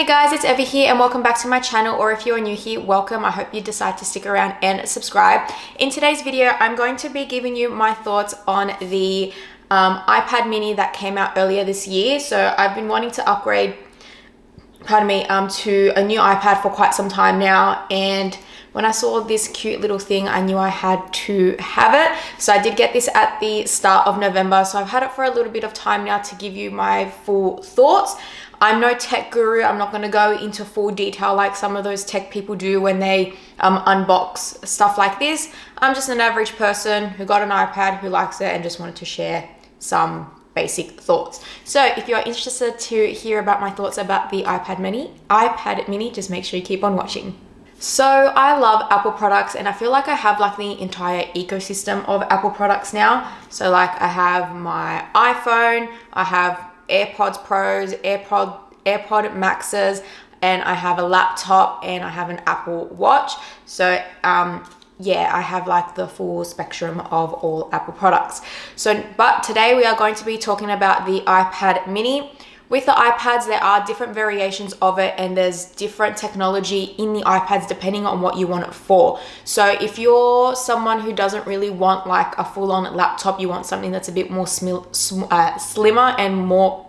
guys, it's Evie here and welcome back to my channel, or if you're new here, welcome. I hope you decide to stick around and subscribe. In today's video, I'm going to be giving you my thoughts on the iPad mini that came out earlier this year. So I've been wanting to upgrade, to a new iPad for quite some time now, and when I saw this cute little thing, I knew I had to have it. So I did get this at the start of November. So I've had it for a little bit of time now to give you my full thoughts. I'm no tech guru. I'm not going to go into full detail like some of those tech people do when they unbox stuff like this. I'm just an average person who got an iPad, who likes it, and just wanted to share some basic thoughts. So if you're interested to hear about my thoughts about the iPad mini, just make sure you keep on watching. So I love Apple products, and I feel like I have like the entire ecosystem of Apple products now. So like I have my iPhone, I have AirPods Pros, AirPod Maxes, and I have a laptop, and I have an Apple Watch. So yeah, I have like the full spectrum of all Apple products. But today we are going to be talking about the iPad mini. With the iPads, there are different variations of it, and there's different technology in the iPads depending on what you want it for. So if you're someone who doesn't really want like a full-on laptop, you want something that's a bit more slimmer and more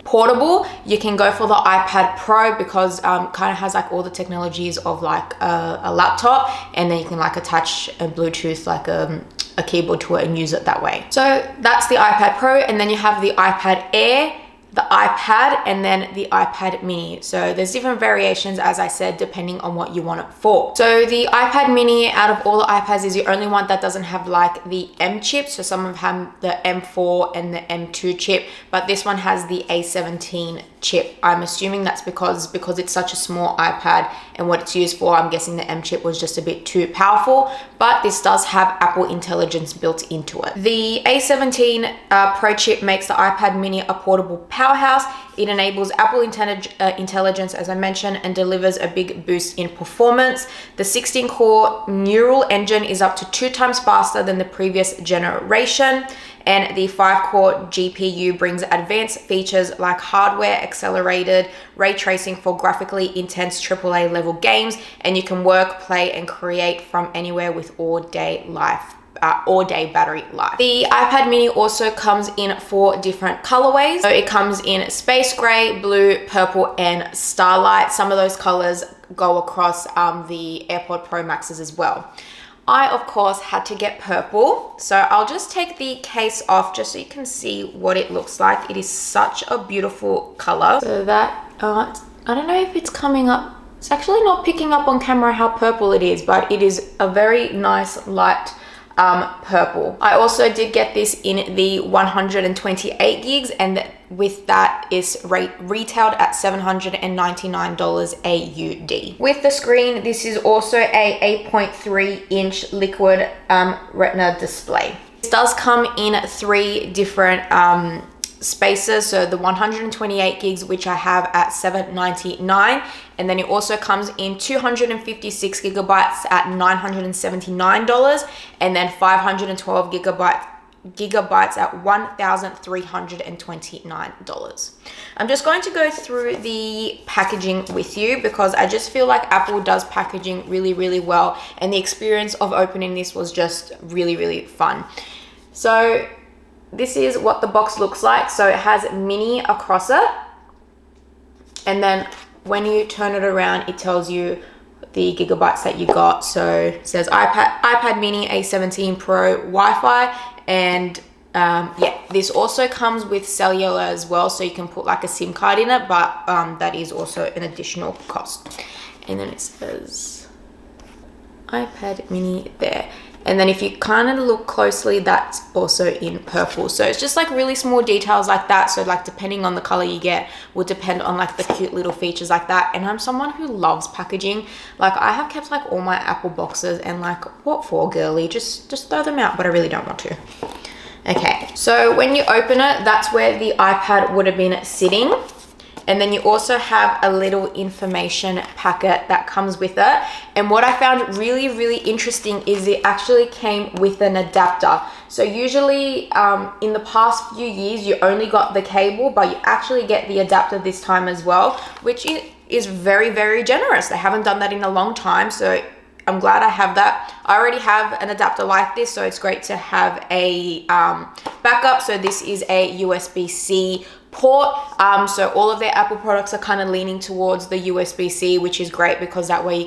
portable, you can go for the iPad Pro, because kind of has like all the technologies of like a laptop, and then you can like attach a Bluetooth like a keyboard to it and use it that way. So that's the iPad Pro, and then you have the iPad Air, the iPad, and then the iPad mini. So there's different variations, as I said, depending on what you want it for. So the iPad mini, out of all the iPads, is the only one that doesn't have like the M chip. So some of them have the M4 and the M2 chip, but this one has the A17 chip. I'm assuming that's because it's such a small iPad, and what it's used for, I'm guessing the M chip was just a bit too powerful, but this does have Apple Intelligence built into it. The A17 Pro chip makes the iPad mini a portable powerhouse. It enables Apple Intelligence, as I mentioned, and delivers a big boost in performance. The 16-core neural engine is up to 2 times faster than the previous generation, and the 5-core GPU brings advanced features like hardware accelerated ray tracing for graphically intense AAA level games, and you can work, play, and create from anywhere with all-day battery life. The iPad mini also comes in 4 different colorways. So it comes in space gray, blue, purple, and starlight. Some of those colors go across the AirPod Pro Maxes as well. I, of course, had to get purple. So I'll just take the case off just so you can see what it looks like. It is such a beautiful color. So that, I don't know if it's coming up. It's actually not picking up on camera how purple it is, but it is a very nice light purple. I also did get this in the 128 gigs, and with that is retailed at $799 AUD. With the screen, this is also a 8.3 inch liquid retina display. This does come in 3 different spaces. So the 128 gigs, which I have at $799, and then it also comes in 256 gigabytes at $979, and then 512 gigabytes at $1,329. I'm just going to go through the packaging with you, because I just feel like Apple does packaging really, really well, and the experience of opening this was just really, really fun. So this is what the box looks like. So it has mini across it, and then when you turn it around, it tells you the gigabytes that you got. So it says iPad mini A17 Pro Wi-Fi, and yeah, this also comes with cellular as well, so you can put like a SIM card in it, but that is also an additional cost. And then it says iPad mini there. And then if you kind of look closely, that's also in purple. So it's just like really small details like that. So like depending on the color you get will depend on like the cute little features like that. And I'm someone who loves packaging. Like I have kept like all my Apple boxes, and like, what for, girly? Just throw them out, but I really don't want to. Okay, so when you open it, that's where the iPad would have been sitting. And then you also have a little information packet that comes with it. And what I found really, really interesting is it actually came with an adapter. So usually in the past few years, you only got the cable, but you actually get the adapter this time as well, which is very, very generous. They haven't done that in a long time. So I'm glad I have that. I already have an adapter like this, so it's great to have a backup. So this is a USB-C port. So all of their Apple products are kind of leaning towards the USB-C, which is great because that way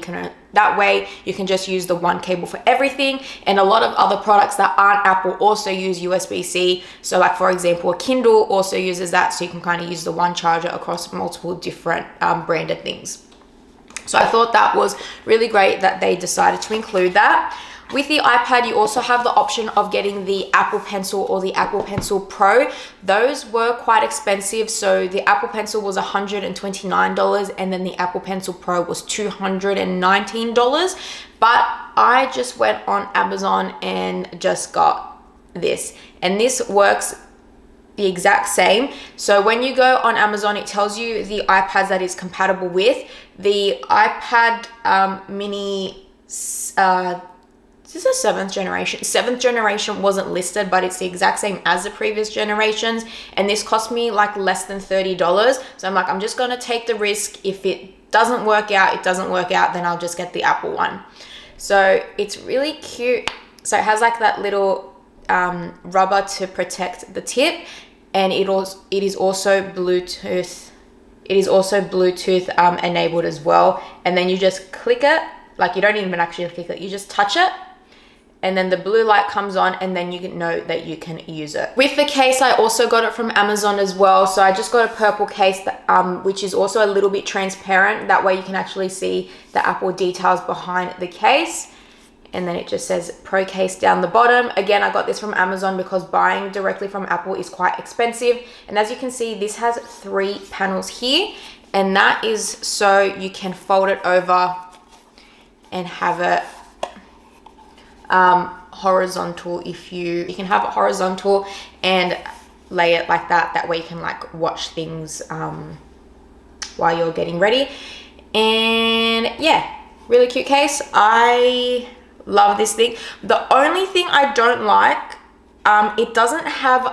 you can just use the one cable for everything. And a lot of other products that aren't Apple also use USB-C. So like for example, a Kindle also uses that, so you can kind of use the one charger across multiple different branded things. So I thought that was really great that they decided to include that. With the iPad, you also have the option of getting the Apple Pencil or the Apple Pencil Pro. Those were quite expensive. So the Apple Pencil was $129 and then the Apple Pencil Pro was $219. But I just went on Amazon and just got this. And this works the exact same. So when you go on Amazon, it tells you the iPads that it's compatible with. The iPad mini, this is a 7th generation. 7th generation wasn't listed, but it's the exact same as the previous generations. And this cost me like less than $30. So I'm like, I'm just gonna take the risk. If it doesn't work out, it doesn't work out, then I'll just get the Apple one. So it's really cute. So it has like that little rubber to protect the tip. And it is also Bluetooth. It is also Bluetooth enabled as well. And then you just click it, like you don't even actually click it, you just touch it. And then the blue light comes on and then you can know that you can use it. With the case, I also got it from Amazon as well. So I just got a purple case that, which is also a little bit transparent. That way you can actually see the Apple details behind the case. And then it just says Pro Case down the bottom. Again, I got this from Amazon because buying directly from Apple is quite expensive. And as you can see, this has 3 panels here. And that is so you can fold it over and have it horizontal. If you can have it horizontal and lay it like that. That way you can like watch things while you're getting ready. And yeah, really cute case. I love this thing. The only thing I don't like, it doesn't have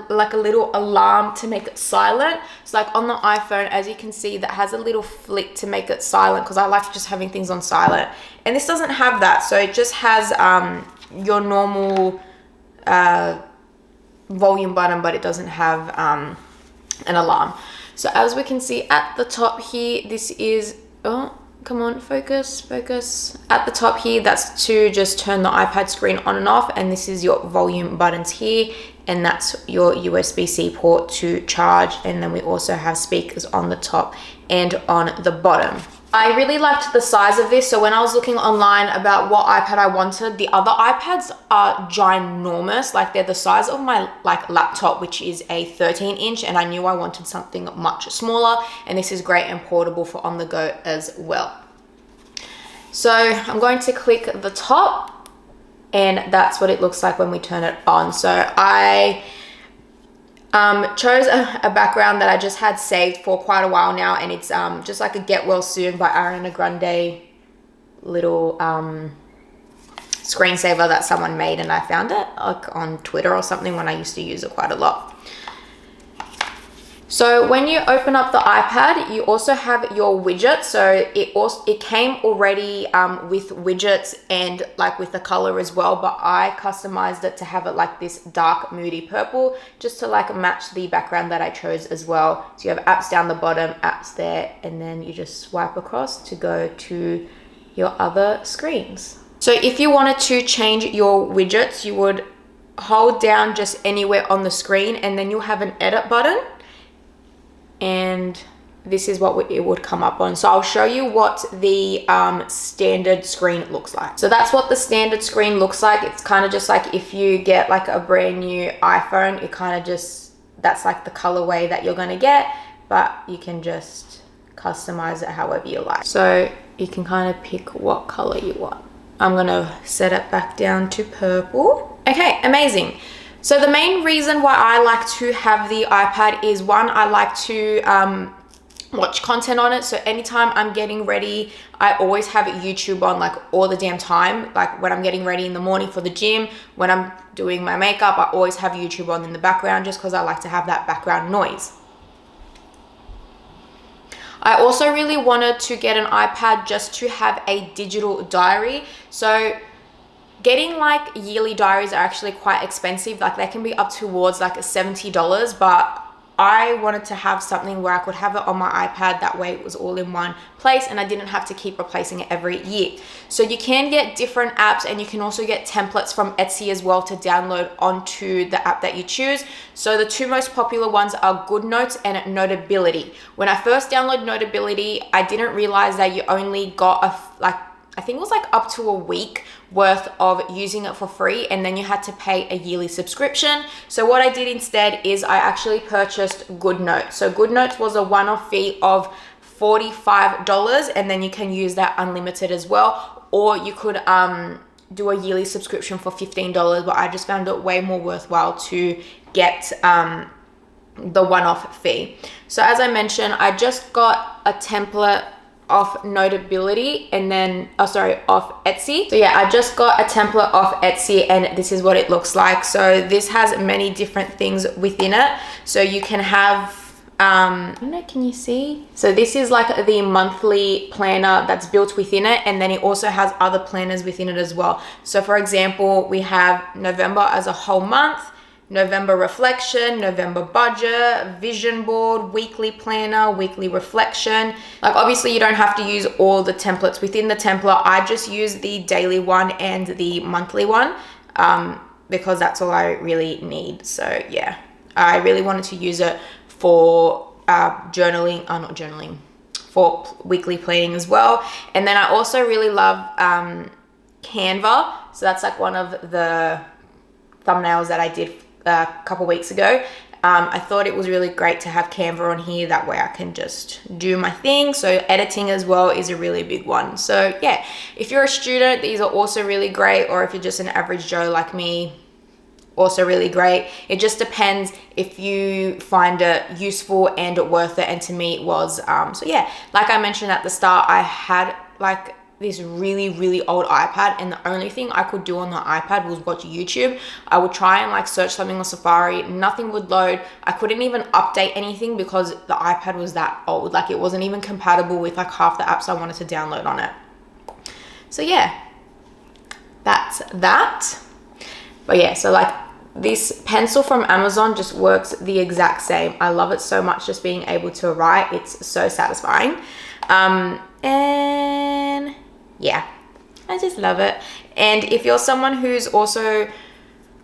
like a little alarm to make it silent. So like on the iPhone, as you can see, that has a little flick to make it silent because I like just having things on silent. And this doesn't have that. So it just has your normal volume button, but it doesn't have an alarm. So as we can see at the top here, this is, oh, come on, focus. At the top here, that's to just turn the iPad screen on and off. And this is your volume buttons here. And that's your USB-C port to charge. And then we also have speakers on the top and on the bottom. I really liked the size of this. So when I was looking online about what iPad I wanted, the other iPads are ginormous. Like they're the size of my like laptop, which is a 13-inch. And I knew I wanted something much smaller. And this is great and portable for on the go as well. So I'm going to click the top and that's what it looks like when we turn it on. So I chose a background that I just had saved for quite a while now, and it's just like a Get Well Soon by Ariana Grande little screensaver that someone made, and I found it like on Twitter or something when I used to use it quite a lot. So when you open up the iPad, you also have your widgets. So it came already with widgets and like with the color as well, but I customized it to have it like this dark moody purple just to like match the background that I chose as well. So you have apps down the bottom, apps there, and then you just swipe across to go to your other screens. So if you wanted to change your widgets, you would hold down just anywhere on the screen and then you'll have an edit button. And this is what it would come up on. So I'll show you what the standard screen looks like. So that's what the standard screen looks like. It's kind of just like if you get like a brand new iPhone, it kind of just, that's like the colorway that you're gonna get, but you can just customize it however you like. So you can kind of pick what color you want. I'm gonna set it back down to purple. Okay, amazing. So the main reason why I like to have the iPad is one, I like to watch content on it. So anytime I'm getting ready, I always have YouTube on like all the damn time. Like when I'm getting ready in the morning for the gym, when I'm doing my makeup, I always have YouTube on in the background just because I like to have that background noise. I also really wanted to get an iPad just to have a digital diary. So getting like yearly diaries are actually quite expensive. Like they can be up towards like $70, but I wanted to have something where I could have it on my iPad. That way it was all in one place and I didn't have to keep replacing it every year. So you can get different apps, and you can also get templates from Etsy as well to download onto the app that you choose. So the two most popular ones are GoodNotes and Notability. When I first downloaded Notability, I didn't realize that you only got I think it was like up to a week worth of using it for free, and then you had to pay a yearly subscription. So what I did instead is I actually purchased GoodNotes. So GoodNotes was a one-off fee of $45, and then you can use that unlimited as well, or you could do a yearly subscription for $15, but I just found it way more worthwhile to get the one-off fee. So as I mentioned, I just got a template off Notability and then off Etsy. So yeah, I just got a template off Etsy, and this is what it looks like. So this has many different things within it. So you can have I don't know, can you see? So this is like the monthly planner that's built within it, and then it also has other planners within it as well. So for example, we have November as a whole month, November reflection, November budget, vision board, weekly planner, weekly reflection. Like obviously you don't have to use all the templates within the template. I just use the daily one and the monthly one because that's all I really need. So yeah, I really wanted to use it for for weekly planning as well. And then I also really love Canva. So that's like one of the thumbnails that I did a couple weeks ago. I thought it was really great to have Canva on here. That way I can just do my thing. So editing as well is a really big one. So yeah, if you're a student, these are also really great. Or if you're just an average Joe like me, also really great. It just depends if you find it useful and worth it. And to me it was. So yeah, like I mentioned at the start, I had like this really old iPad, and the only thing I could do on the iPad was watch YouTube. I would try and like search something on Safari, nothing would load. I couldn't even update anything because the iPad was that old. Like it wasn't even compatible with like half the apps I wanted to download on it. So yeah, that's that. But yeah, so like this pencil from Amazon just works the exact same. I love it so much, just being able to write. It's so satisfying. And yeah, I just love it. And if you're someone who's also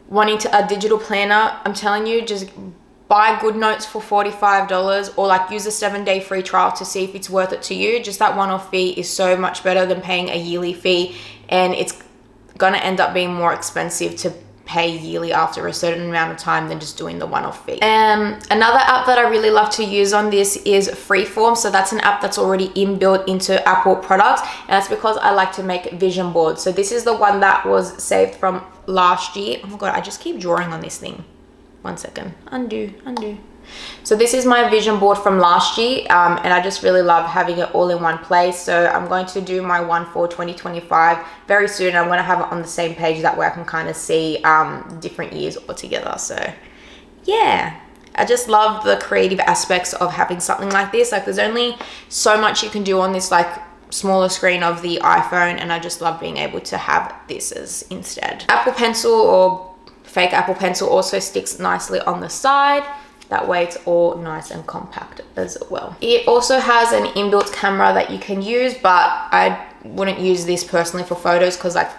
wanting a digital planner, I'm telling you, just buy GoodNotes for $45, or like use a 7-day free trial to see if it's worth it to you. Just that one-off fee is so much better than paying a yearly fee, and it's gonna end up being more expensive to pay yearly after a certain amount of time than just doing the one-off fee. Another app that I really love to use on this is Freeform. So that's an app that's already inbuilt into Apple products, and that's because I like to make vision boards. So this is the one that was saved from last year. Oh my god, I just keep drawing on this thing. One second, undo. So this is my vision board from last year, and I just really love having it all in one place. So I'm going to do my one for 2025 very soon. I'm going to have it on the same page, that way I can kind of see different years all together. So yeah, I just love the creative aspects of having something like this. Like there's only so much you can do on this like smaller screen of the iPhone, and I just love being able to have this as instead. Apple Pencil or fake Apple Pencil also sticks nicely on the side. That way it's all nice and compact as well. It also has an inbuilt camera that you can use, but I wouldn't use this personally for photos because like,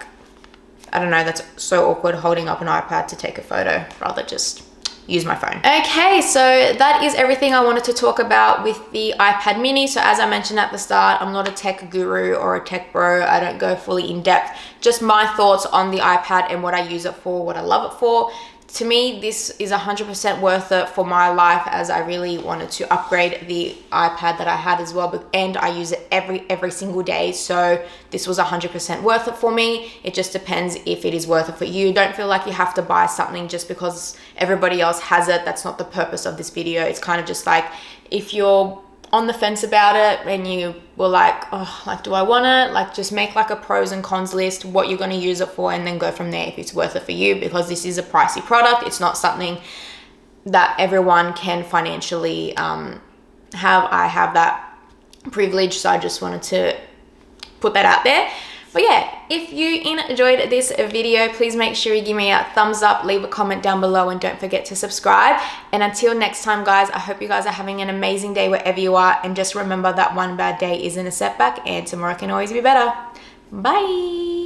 I don't know, that's so awkward holding up an iPad to take a photo. Rather just use my phone. Okay, so that is everything I wanted to talk about with the iPad mini. So as I mentioned at the start, I'm not a tech guru or a tech bro. I don't go fully in depth. Just my thoughts on the iPad and what I use it for, what I love it for. To me, this is 100% worth it for my life, as I really wanted to upgrade the iPad that I had as well, and I use it every single day. So this was 100% worth it for me. It just depends if it is worth it for you. Don't feel like you have to buy something just because everybody else has it. That's not the purpose of this video. It's kind of just like, if you're on the fence about it and you were like, oh, like, do I want it? Like, just make like a pros and cons list, what you're going to use it for, and then go from there if it's worth it for you, because this is a pricey product. It's not something that everyone can financially have. I have that privilege, so I just wanted to put that out there. But yeah, if you enjoyed this video, please make sure you give me a thumbs up, leave a comment down below, and don't forget to subscribe. And until next time, guys, I hope you guys are having an amazing day wherever you are. And just remember that one bad day isn't a setback, and tomorrow can always be better. Bye.